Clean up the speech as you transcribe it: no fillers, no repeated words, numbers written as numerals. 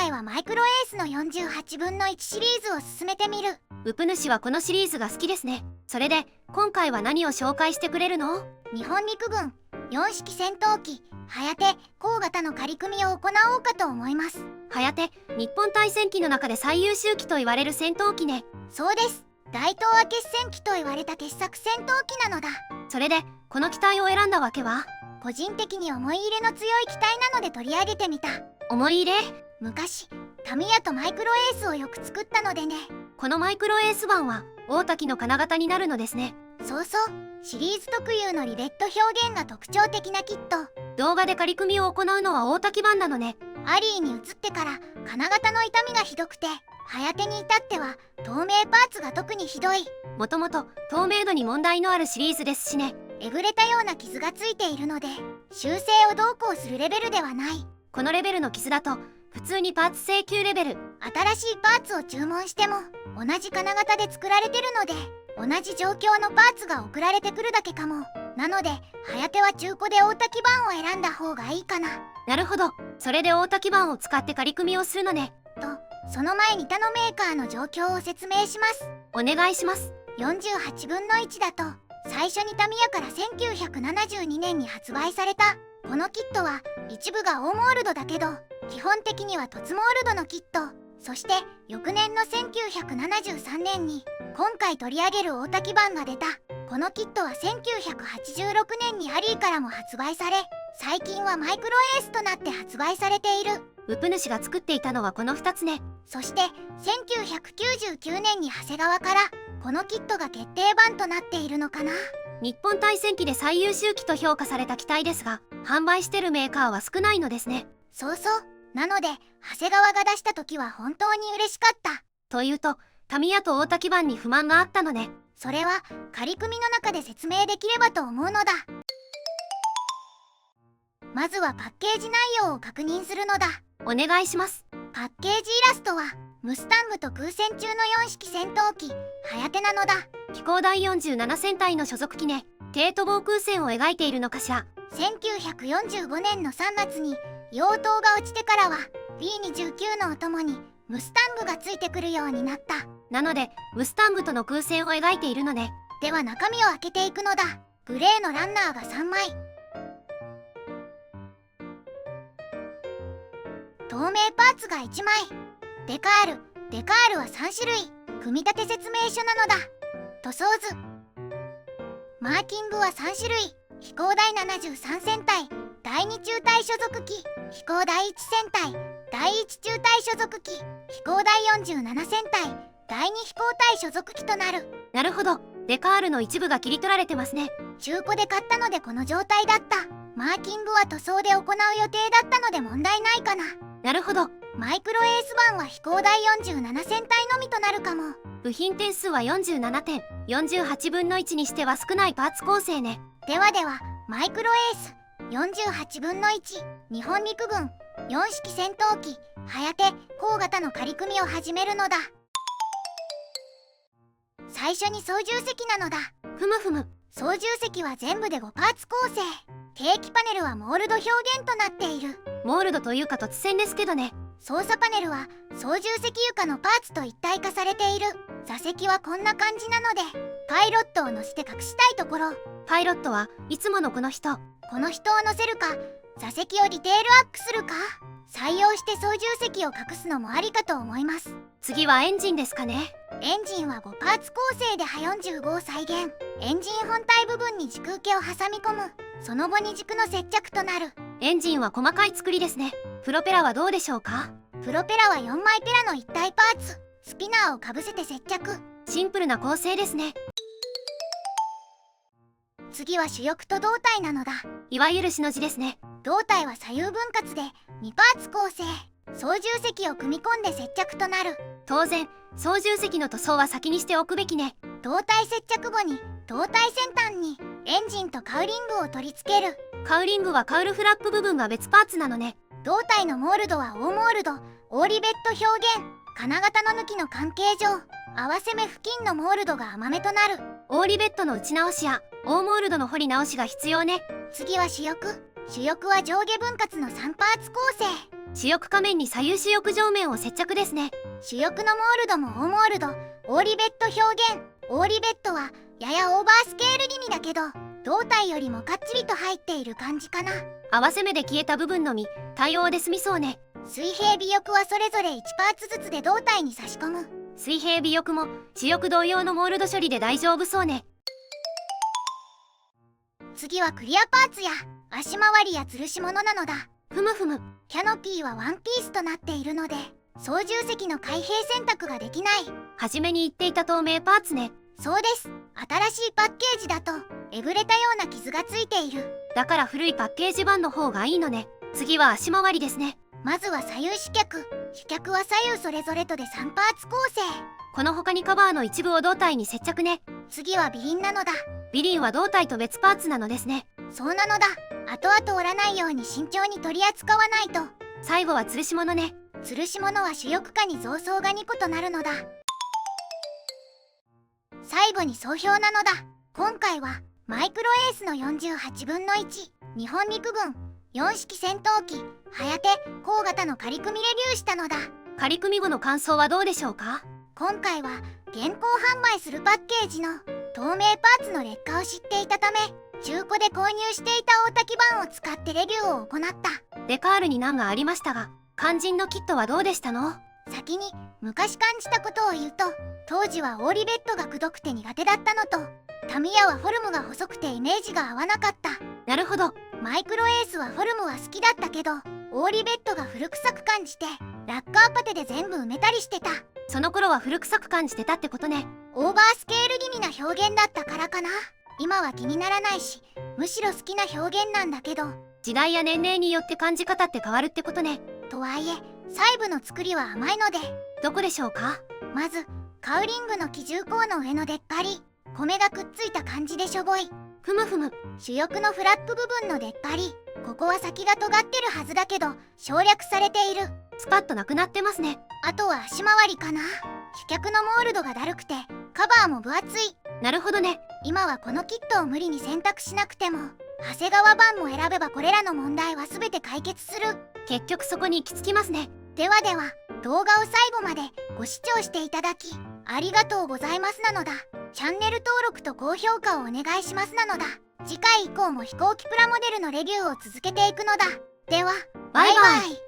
回はマイクロエースの48分の1シリーズを進めてみる。ウプ主はこのシリーズが好きですね。それで今回は何を紹介してくれるの？日本陸軍4式戦闘機はやて高型の仮組みを行おうかと思います。はやて、日本対戦機の中で最優秀機と言われる戦闘機ね。そうです。大東亜決戦機と言われた傑作戦闘機なのだ。それでこの機体を選んだわけは？個人的に思い入れの強い機体なので取り上げてみた。思い入れ？昔タミヤとマイクロエースをよく作ったのでね。このマイクロエース版は大滝の金型になるのですね。そうそう、シリーズ特有のリベット表現が特徴的なキット。動画で仮組みを行うのは大滝版なのね。アリーに移ってから金型の傷みがひどくて、はやてに至っては透明パーツが特にひどい。もともと透明度に問題のあるシリーズですしね。えぐれたような傷がついているので修正をどうこうするレベルではない。このレベルの傷だと普通にパーツ請求レベル。新しいパーツを注文しても同じ金型で作られてるので同じ状況のパーツが送られてくるだけかも。なのではやては中古で大滝版を選んだ方がいいかな。なるほど、それで大滝版を使って仮組みをするのね。とその前に他のメーカーの状況を説明します。お願いします。48分の1だと最初にタミヤから1972年に発売されたこのキットは一部がオーモールドだけど基本的には凸モールドのキット。そして翌年の1973年に今回取り上げる大滝版が出た。このキットは1986年にアリーからも発売され最近はマイクロエースとなって発売されている。ウプ主が作っていたのはこの2つね。そして1999年に長谷川からこのキットが決定版となっているのかな。日本対戦機で最優秀機と評価された機体ですが販売してるメーカーは少ないのですね。そうそう、なので長谷川が出した時は本当に嬉しかった。というとタミヤと大滝版に不満があったのね。それは仮組みの中で説明できればと思うのだ。まずはパッケージ内容を確認するのだ。お願いします。パッケージイラストはムスタングと空戦中の4式戦闘機はやてなのだ。機構第47戦隊の所属機ね。帝都防空戦を描いているのかしら。1945年の3月に硫黄島が落ちてからは B29 のお供にムスタングがついてくるようになった。なのでムスタングとの空戦を描いているのね。では中身を開けていくのだ。グレーのランナーが3枚、透明パーツが1枚、デカールは3種類。組み立て説明書なのだ。塗装図、マーキングは3種類。飛行第73戦隊第2中隊所属機、飛行第1戦隊第1中隊所属機、飛行第47戦隊第2飛行隊所属機となる。なるほど、デカールの一部が切り取られてますね。中古で買ったのでこの状態だった。マーキングは塗装で行う予定だったので問題ないかな。なるほど。マイクロエース版は飛行第47戦隊のみとなるかも。部品点数は47点、48分の1にしては少ないパーツ構成ね。ではマイクロエース48分の1、日本陸軍4式戦闘機はやて高型の仮組みを始めるのだ。最初に操縦席なのだ。ふむふむ。操縦席は全部で5パーツ構成。計器パネルはモールド表現となっている。モールドというか突線ですけどね。操作パネルは操縦席床のパーツと一体化されている。座席はこんな感じなのでパイロットを乗せて隠したいところ。パイロットはいつものこの人。この人を乗せるか座席をディテールアップするか採用して操縦席を隠すのもありかと思います。次はエンジンですかね。エンジンは5パーツ構成では45を再現。エンジン本体部分に軸受けを挟み込む。その後に軸の接着となる。エンジンは細かい作りですね。プロペラはどうでしょうか。プロペラは4枚ペラの一体パーツ。スピナーをかぶせて接着。シンプルな構成ですね。次は主翼と胴体なのだ。いわゆるしの字ですね。胴体は左右分割で2パーツ構成。操縦席を組み込んで接着となる。当然操縦席の塗装は先にしておくべきね。胴体接着後に胴体先端にエンジンとカウリングを取り付ける。カウリングはカウルフラップ部分が別パーツなのね。胴体のモールドはオーモールド、オーリベット表現。金型の抜きの関係上合わせ目付近のモールドが甘めとなる。オーリベットの打ち直しやオーモールドの掘り直しが必要ね。次は主翼は上下分割の3パーツ構成。主翼仮面に左右主翼上面を接着ですね。主翼のモールドもオーモールド、オーリベット表現。オーリベットはややオーバースケール気味だけど、胴体よりもかっちりと入っている感じかな。合わせ目で消えた部分のみ対応で済みそうね。水平尾翼はそれぞれ1パーツずつで胴体に差し込む。水平尾翼も主翼同様のモールド処理で大丈夫そうね。次はクリアパーツや足回りや吊るし物なのだ。ふむふむ。キャノピーはワンピースとなっているので、操縦席の開閉選択ができない。初めに言っていた透明パーツね。そうです。新しいパッケージだとえぐれたような傷がついている。だから古いパッケージ版の方がいいのね。次は足回りですね。まずは左右主脚。主脚は左右それぞれとで3パーツ構成。この他にカバーの一部を胴体に接着ね。次は尾輪なのだ。尾輪は胴体と別パーツなのですね。そうなのだ。後々折らないように慎重に取り扱わないと。最後は吊るし物ね。吊るし物は主翼下に増装が2個となるのだ。最後に総評なのだ。今回はマイクロエースの48分の1、日本陸軍4式戦闘機はやて高型の仮組みレビューしたのだ。仮組み後の感想はどうでしょうか？今回は現行販売するパッケージの透明パーツの劣化を知っていたため、中古で購入していた大滝版を使ってレビューを行った。デカールに難がありましたが、肝心のキットはどうでしたの？先に昔感じたことを言うと、当時はオーリベットがくどくて苦手だったのと、タミヤはフォルムが細くてイメージが合わなかった。なるほど。マイクロエースはフォルムは好きだったけど、オーリベットが古臭く感じてラッカーパテで全部埋めたりしてた。その頃は古臭く感じてたってことね。オーバースケール気味な表現だったからかな。今は気にならないし、むしろ好きな表現なんだけど。時代や年齢によって感じ方って変わるってことね。とはいえ細部の作りは甘いので。どこでしょうか？まずカウリングの機銃口の上の出っ張り、米がくっついた感じでしょぼい。ふむふむ。主翼のフラップ部分の出っ張り、ここは先が尖ってるはずだけど省略されている。スパッとなくなってますね。あとは足回りかな。主脚のモールドがだるくてカバーも分厚い。なるほどね。今はこのキットを無理に選択しなくても、長谷川版も選べばこれらの問題は全て解決する。結局そこに行き着きますね。ではでは、動画を最後までご視聴していただきありがとうございますなのだ。チャンネル登録と高評価をお願いしますなのだ。次回以降も飛行機プラモデルのレビューを続けていくのだ。では、バイバイ。バイバイ。